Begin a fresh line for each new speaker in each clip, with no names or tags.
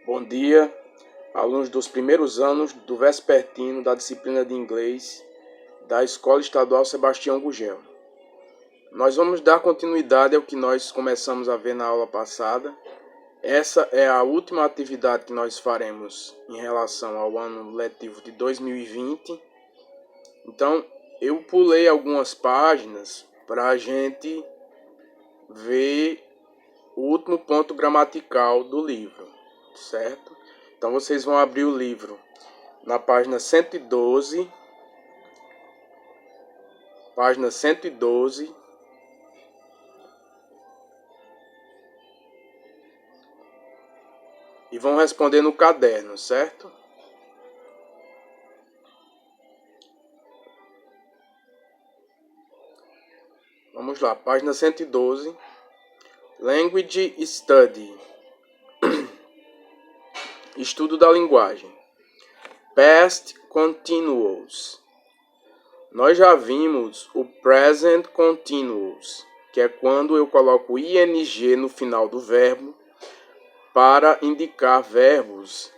Bom dia, alunos dos primeiros anos do vespertino da disciplina de inglês da Escola Estadual Sebastião Gugel. Nós vamos dar continuidade ao que nós começamos a ver na aula passada. Essa é a última atividade que nós faremos em relação ao ano letivo de 2020. Então, eu pulei algumas páginas para a gente ver o último ponto gramatical do livro, certo? Então, vocês vão abrir o livro na página 112, e vão responder no caderno, certo? Vamos lá, página 112, Language Study, estudo da linguagem, Past Continuous. Nós já vimos o Present Continuous, que é quando eu coloco ing no final do verbo para indicar verbos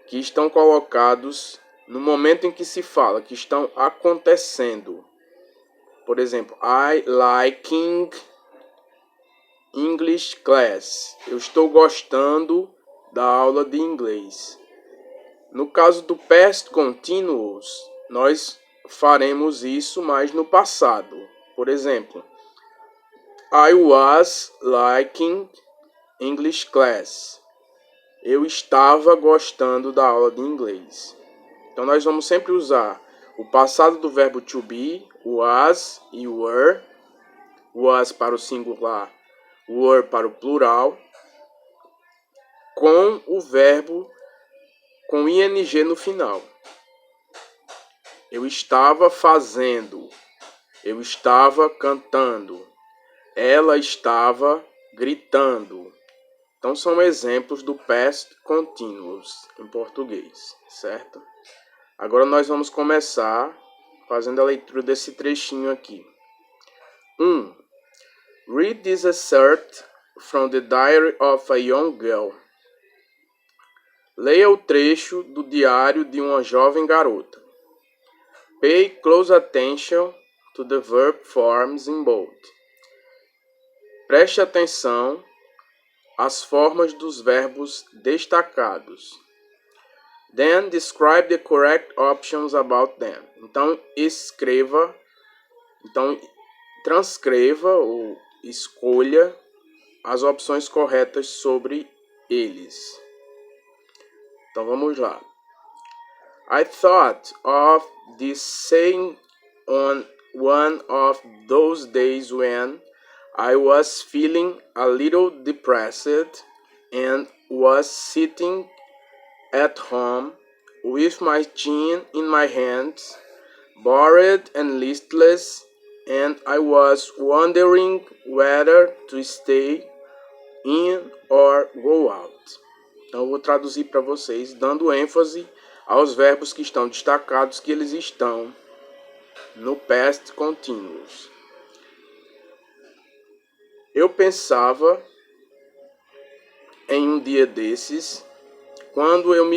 que estão colocados no momento em que se fala, que estão acontecendo. Por exemplo, I liking English class. Eu estou gostando da aula de inglês. No caso do past continuous, nós faremos isso mais no passado. Por exemplo, I was liking English class. Eu estava gostando da aula de inglês. Então nós vamos sempre usar o passado do verbo to be, was e were. Was para o singular, were para o plural, com o verbo com ing no final. Eu estava fazendo, eu estava cantando, ela estava gritando. Então são exemplos do past continuous em português, certo? Agora nós vamos começar fazendo a leitura desse trechinho aqui. 1. Read this excerpt from the diary of a young girl. Leia o trecho do diário de uma jovem garota. Pay close attention to the verb forms in bold. Preste atenção às formas dos verbos destacados. Then describe the correct options about them. Então transcreva ou escolha as opções corretas sobre eles. Então vamos lá. I thought of this saying on one of those days when I was feeling a little depressed and was sitting at home with my chin in my hands, bored and listless, and I was wondering whether to stay in or go out. Então eu vou traduzir para vocês, dando ênfase aos verbos que estão destacados, que eles estão no past continuous. Eu pensava em um dia desses, quando eu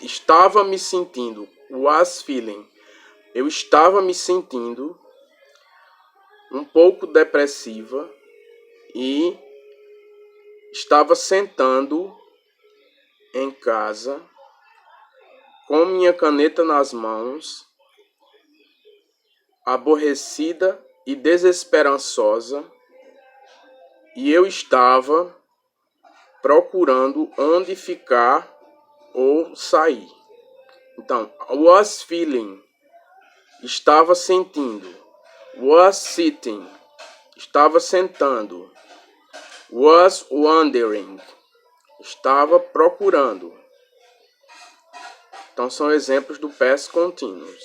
estava me sentindo, was feeling, eu estava me sentindo um pouco depressiva e estava sentando em casa com minha caneta nas mãos, aborrecida e desesperançosa, e eu estava procurando onde ficar ou sair. Então, was feeling, estava sentindo. Was sitting, estava sentando. Was wondering, estava procurando. Então são exemplos do past continuous.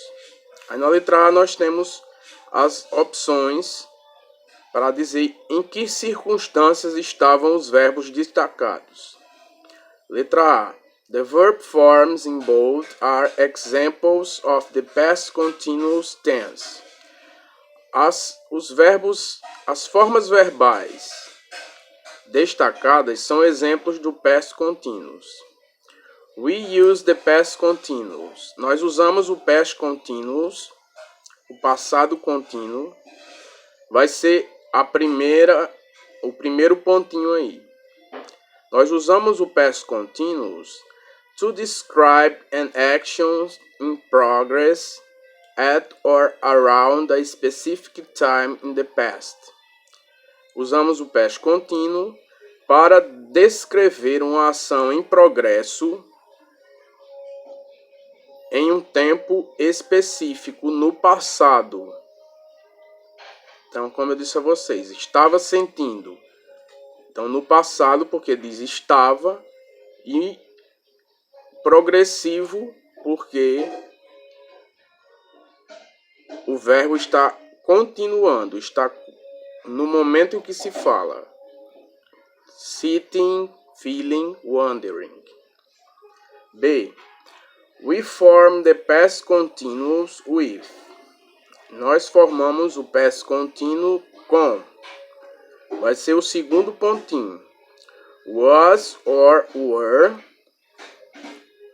Aí na letra A nós temos as opções para dizer em que circunstâncias estavam os verbos destacados. Letra A. The verb forms in bold are examples of the past continuous tense. As formas verbais destacadas são exemplos do past continuous. We use the past continuous. Nós usamos o past continuous, o passado contínuo. Vai ser o primeiro pontinho aí. Nós usamos o past continuous to describe an action in progress at or around a specific time in the past. Usamos o past contínuo para descrever uma ação em progresso em um tempo específico no passado. Então, como eu disse a vocês, estava sentindo. Então, no passado, porque diz estava, e progressivo, porque o verbo está continuando, está no momento em que se fala. Sitting, feeling, wondering. B. We form the past continuous with. Nós formamos o past continuo com. Vai ser o segundo pontinho. Was or were,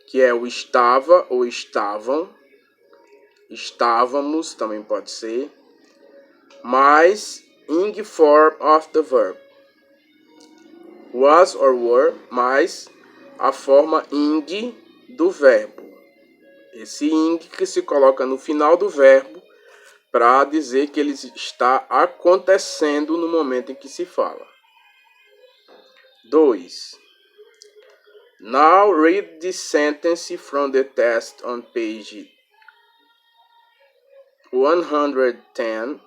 que é o estava ou estavam. Estávamos também pode ser. Mais ing form of the verb. Was or were mais a forma ing do verbo. Esse ing que se coloca no final do verbo para dizer que ele está acontecendo no momento em que se fala. 2. Now read this sentence from the test on page 110,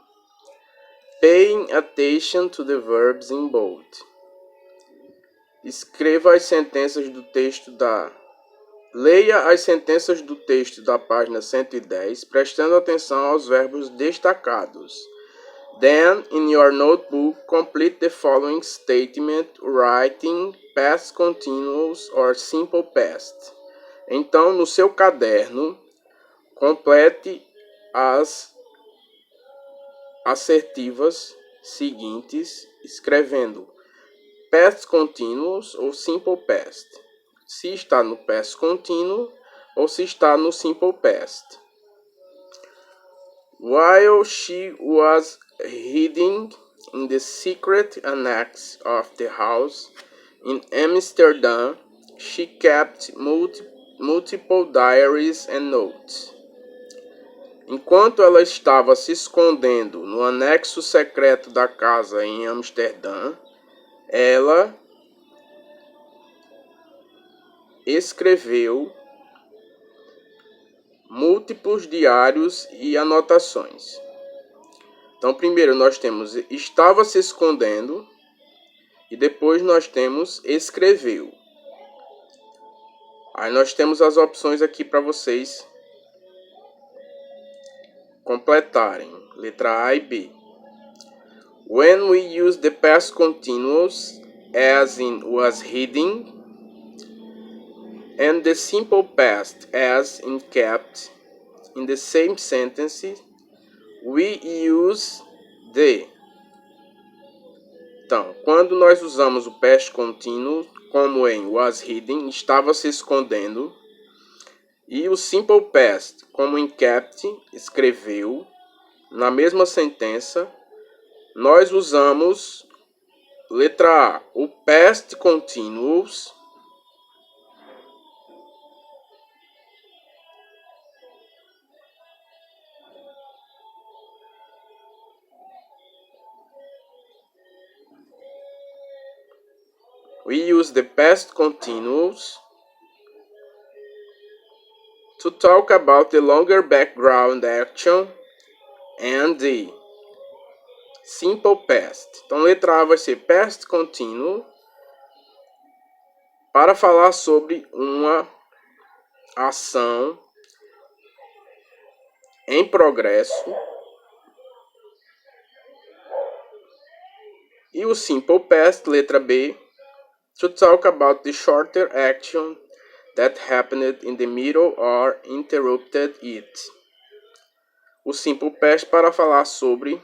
paying attention to the verbs in bold. Escreva as sentenças do texto Leia as sentenças do texto da página 110, prestando atenção aos verbos destacados. Then, in your notebook, complete the following statement, writing past continuous or simple past. Então, no seu caderno, complete as assertivas seguintes, escrevendo past continuous ou simple past. Se está no past continuo ou se está no simple past. While she was hiding in the secret annex of the house in Amsterdam, she kept multiple diaries and notes. Enquanto ela estava se escondendo no anexo secreto da casa em Amsterdã, ela escreveu múltiplos diários e anotações. Então, primeiro nós temos estava se escondendo e depois nós temos escreveu. Aí nós temos as opções aqui para vocês completarem. Letra A e B. When we use the past continuous as in was hidden and the simple past as in kept in the same sentence, we use the. Então, quando nós usamos o past contínuo, como em was hidden, estava se escondendo, e o simple past, como em kept, escreveu, na mesma sentença, nós usamos, letra A, o past continuous, we use the past continuous to talk about the longer background action and the simple past. Então, letra A vai ser past continuo para falar sobre uma ação em progresso. E o simple past, letra B, to talk about the shorter action that happened in the middle or interrupted it. O simple past para falar sobre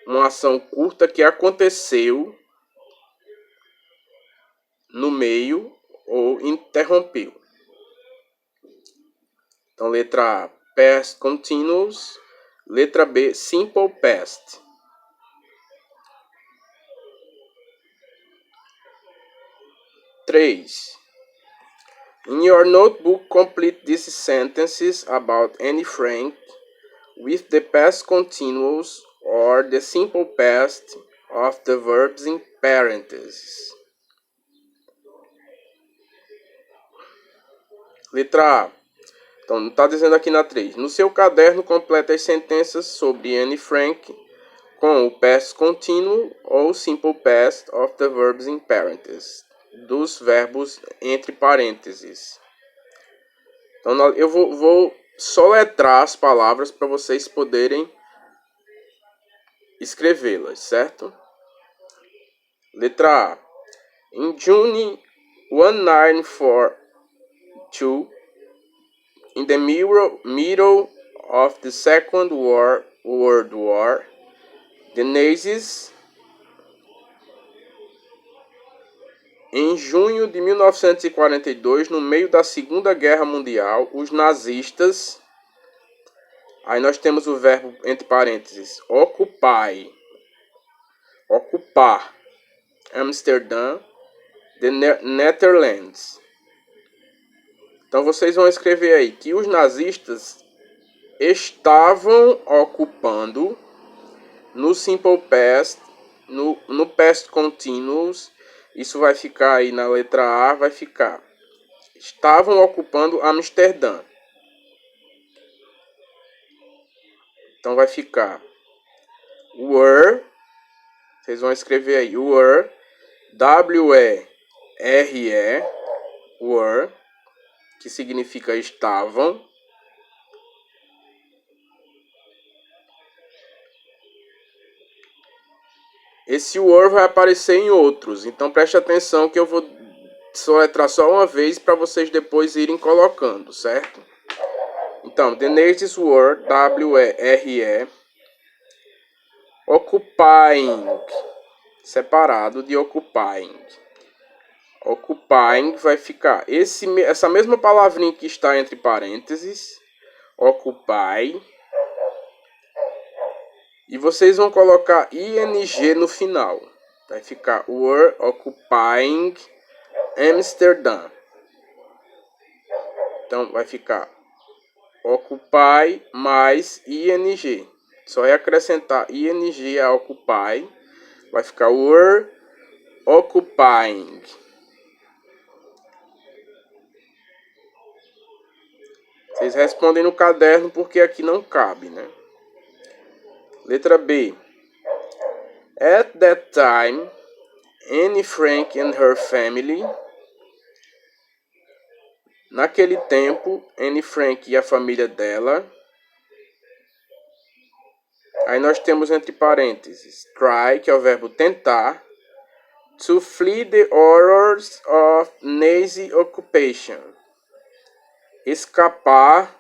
uma ação curta que aconteceu no meio ou interrompeu. Então, letra A, past continuous. Letra B, simple past. Três. In your notebook, complete these sentences about Anne Frank with the past continuous or the simple past of the verbs in parentheses. Letra A. Então, está dizendo aqui na 3. No seu caderno, complete as sentenças sobre Anne Frank com o past continuo ou simple past of the verbs in parentheses. Dos verbos entre parênteses. Então, eu vou soletrar as palavras para vocês poderem escrevê-las, certo? Letra A. In June 1942, in the middle of the Second World War, the Nazis. Em junho de 1942, no meio da Segunda Guerra Mundial, os nazistas. Aí nós temos o verbo entre parênteses, ocupar. Amsterdã, the Netherlands. Então vocês vão escrever aí que os nazistas estavam ocupando no simple past, no past continuous. Isso vai ficar aí na letra A, vai ficar. Estavam ocupando Amsterdã. Então vai ficar were. Vocês vão escrever aí were, W-E-R-E, were, que significa estavam. Esse were vai aparecer em outros, então preste atenção que eu vou soletrar só uma vez para vocês depois irem colocando, certo? Então, the Nazis were, W-E-R-E, occupying, separado de occupying. Occupying vai ficar essa mesma palavrinha que está entre parênteses, occupy. E vocês vão colocar ing no final. Vai ficar were occupying Amsterdã. Então vai ficar occupy mais ing. Só é acrescentar ing a occupy. Vai ficar were occupying. Vocês respondem no caderno porque aqui não cabe, né? Letra B. At that time, Anne Frank and her family. Naquele tempo, Anne Frank e a família dela. Aí nós temos entre parênteses try, que é o verbo tentar, to flee the horrors of Nazi occupation. Escapar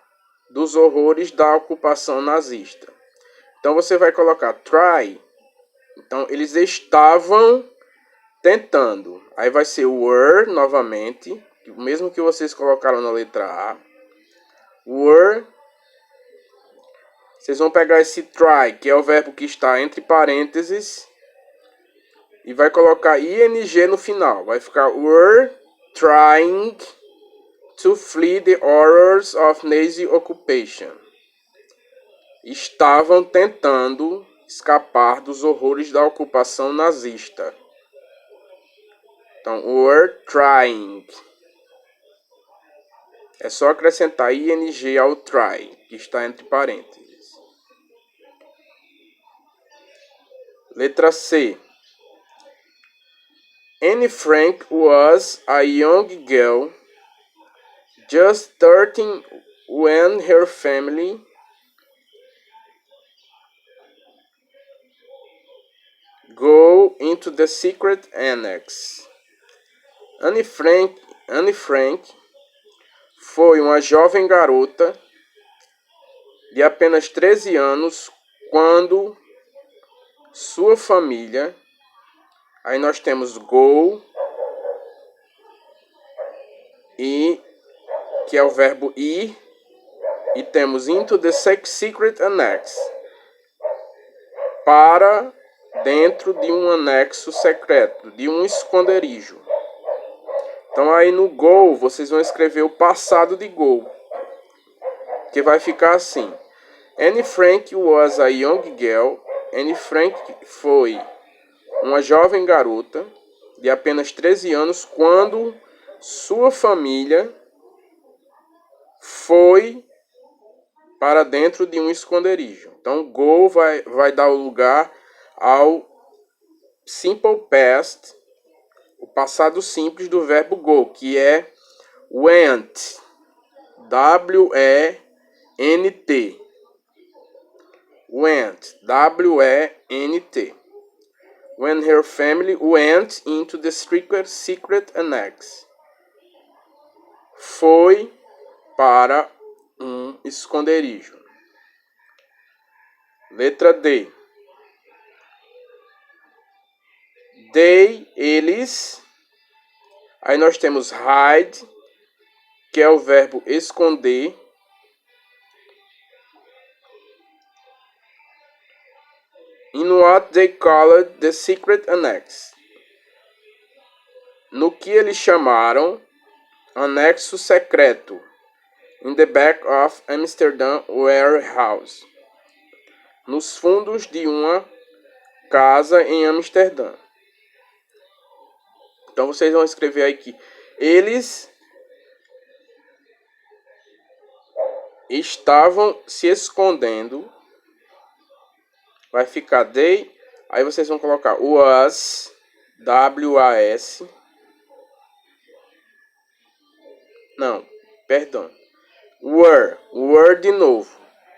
dos horrores da ocupação nazista. Então você vai colocar try. Então eles estavam tentando. Aí vai ser were novamente, o mesmo que vocês colocaram na letra A. Were. Vocês vão pegar esse try, que é o verbo que está entre parênteses, e vai colocar ing no final. Vai ficar were trying to flee the horrors of Nazi occupation. Estavam tentando escapar dos horrores da ocupação nazista. Então, were trying. É só acrescentar ing ao try, que está entre parênteses. Letra C. Anne Frank was a young girl, just 13, when her family go into the secret annex. Anne Frank foi uma jovem garota de apenas 13 anos quando sua família, aí nós temos go, e que é o verbo ir, e temos into the secret annex, para dentro de um anexo secreto, de um esconderijo. Então aí no go vocês vão escrever o passado de go, que vai ficar assim: Anne Frank was a young girl. Anne Frank foi uma jovem garota de apenas 13 anos quando sua família foi para dentro de um esconderijo. Então, go vai dar lugar ao simple past, o passado simples do verbo go, que é went, W-E-N-T. Went, W-E-N-T. When her family went into the secret annex. Foi para um esconderijo. Letra D. They, eles. Aí nós temos hide, que é o verbo esconder. In what they called the secret annex. No que eles chamaram anexo secreto. In the back of Amsterdam warehouse. Nos fundos de uma casa em Amsterdã. Então vocês vão escrever aí que eles estavam se escondendo. Vai ficar they. Aí vocês vão colocar was, W-A-S. Não, perdão. Were de novo.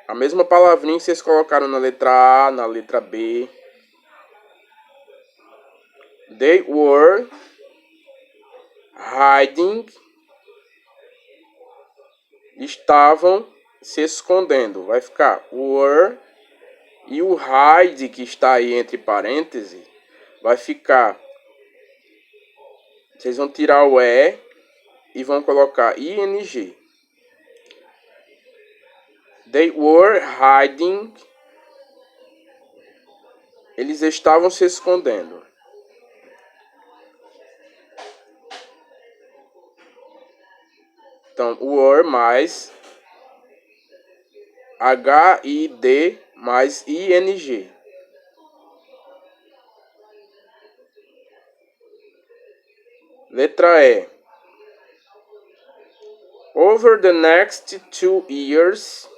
A mesma palavrinha que vocês colocaram na letra A, na letra B. They were hiding. Estavam se escondendo. Vai ficar were. E o hide, que está aí entre parênteses, vai ficar... Vocês vão tirar o e vão colocar ing. They were hiding. Eles estavam se escondendo. Então, were mais HID mais ING. Letra E. Over the next 2 years.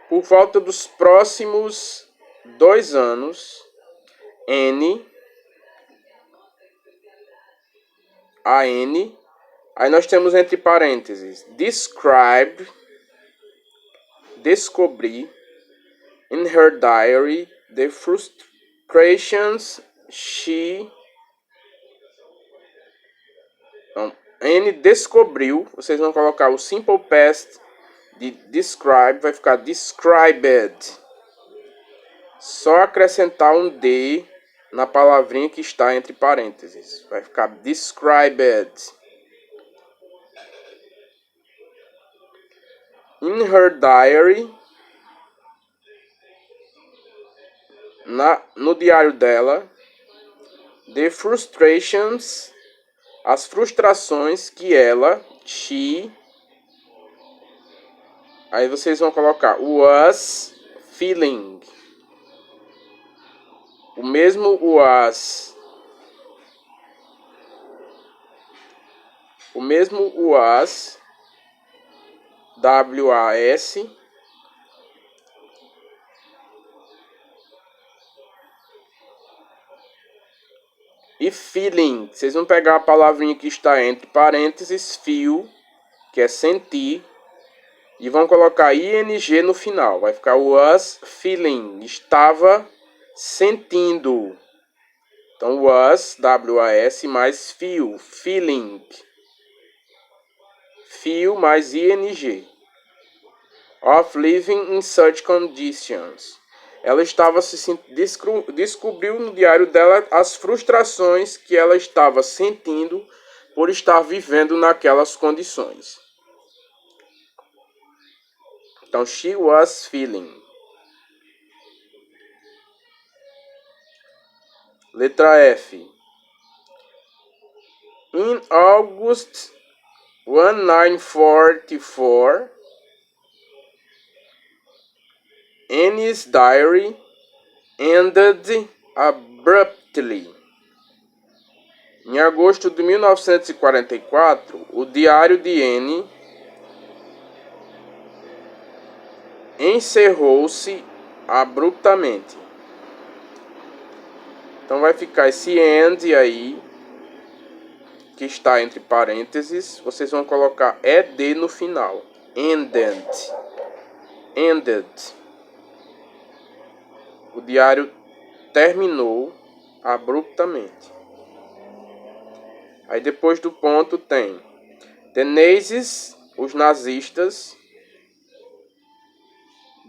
Por volta dos próximos 2 anos. N. A-N. Aí nós temos entre parênteses. Describe. Descobri. In her diary. The frustrations she... Então, N descobriu. Vocês vão colocar o simple past de describe. Vai ficar described. Só acrescentar um D na palavrinha que está entre parênteses. Vai ficar described. In her diary. No diário dela. The frustrations. As frustrações que ela, she, aí vocês vão colocar was feeling. O mesmo was. O mesmo was, W-A-S. E feeling, vocês vão pegar a palavrinha que está entre parênteses, feel, que é sentir, e vão colocar ing no final. Vai ficar was feeling, estava sentindo. Então, was, W-A-S, mais feel, feeling. Feel mais ing. Of living in such conditions. ela descobriu no diário dela as frustrações que ela estava sentindo por estar vivendo naquelas condições. Então, she was feeling. Letra F. In August 1944, Annie's diary ended abruptly. Em agosto de 1944, o diário de Annie encerrou-se abruptamente. Então vai ficar esse end aí, que está entre parênteses. Vocês vão colocar ED no final. Ended. Ended. O diário terminou abruptamente. Aí depois do ponto tem the Nazis, os nazistas,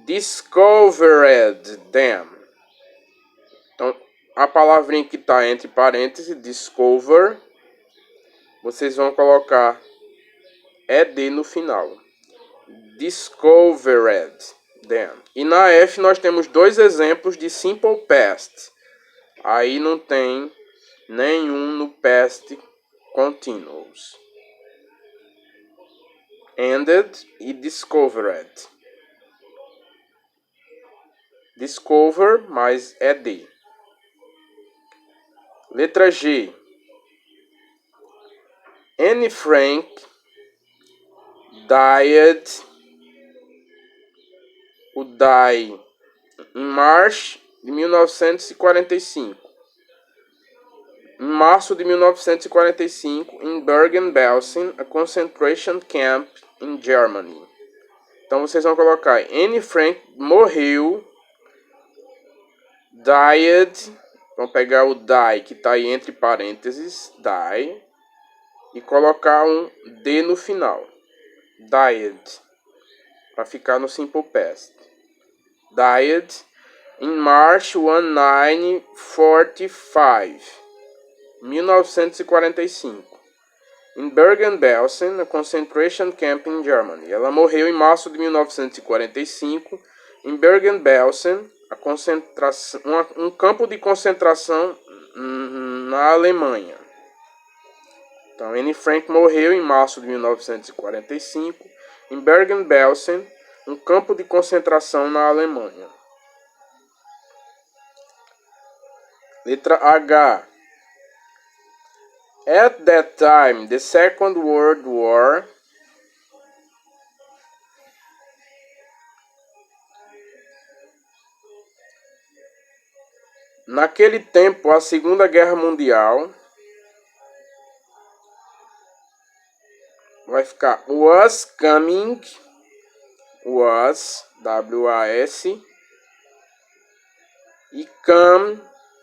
discovered them. Então, a palavrinha que está entre parênteses, discover, vocês vão colocar ED no final. Discovered them. E na F nós temos dois exemplos de simple past. Aí não tem nenhum no past continuous. Ended e discovered. Discover mais ED. Letra G. Anne Frank died. O die em março de 1945. Em março de 1945, em Bergen-Belsen, a concentration camp in Germany. Então vocês vão colocar Anne Frank morreu, died, vão pegar o die que está aí entre parênteses, die, e colocar um D no final, died, para ficar no simple past. Died in March 1945. Em Bergen-Belsen, a concentration camp in Germany. Ela morreu em março de 1945 em Bergen-Belsen, um campo de concentração na Alemanha. Então, Anne Frank morreu em março de 1945 em Bergen-Belsen, um campo de concentração na Alemanha. Letra H. At that time, the Second World War naquele tempo, a Segunda Guerra Mundial vai ficar was coming, was, W-A-S, e come,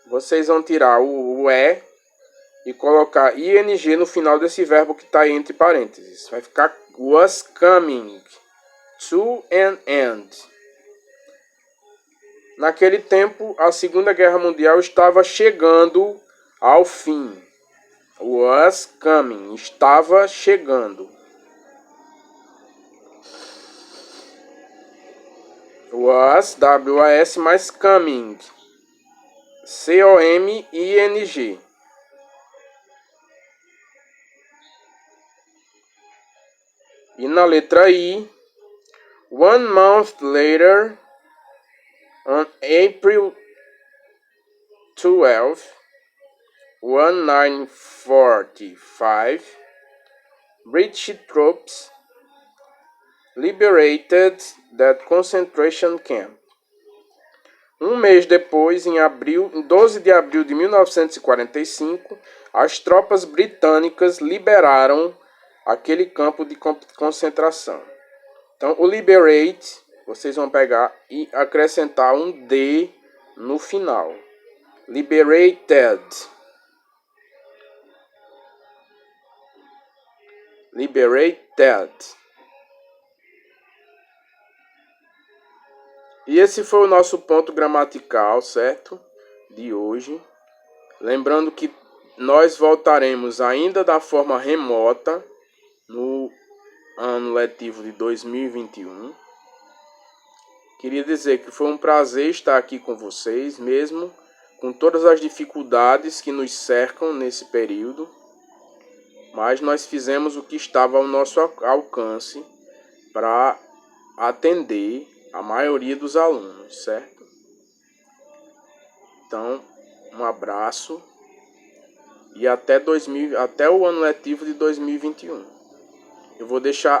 vocês vão tirar o E e colocar ing no final desse verbo que está entre parênteses. Vai ficar was coming to an end. Naquele tempo, a Segunda Guerra Mundial estava chegando ao fim. Was coming, estava chegando. Was, W-A-S, mais coming, C-O-M-I-N-G. E na letra I, 1 month later, on April 12, 1945, British troops liberated that concentration camp. Um mês depois, em 12 de abril de 1945, as tropas britânicas liberaram aquele campo de concentração. Então, o liberate, vocês vão pegar e acrescentar um D no final. Liberated. Liberated. E esse foi o nosso ponto gramatical, certo? De hoje. Lembrando que nós voltaremos ainda da forma remota no ano letivo de 2021. Queria dizer que foi um prazer estar aqui com vocês, mesmo com todas as dificuldades que nos cercam nesse período. Mas nós fizemos o que estava ao nosso alcance para atender a maioria dos alunos, certo? Então, um abraço e até o ano letivo de 2021. Eu vou deixar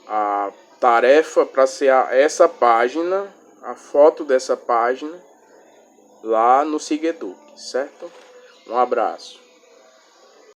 a tarefa para ser essa página, a foto dessa página, lá no Sigeduc, certo? Um abraço.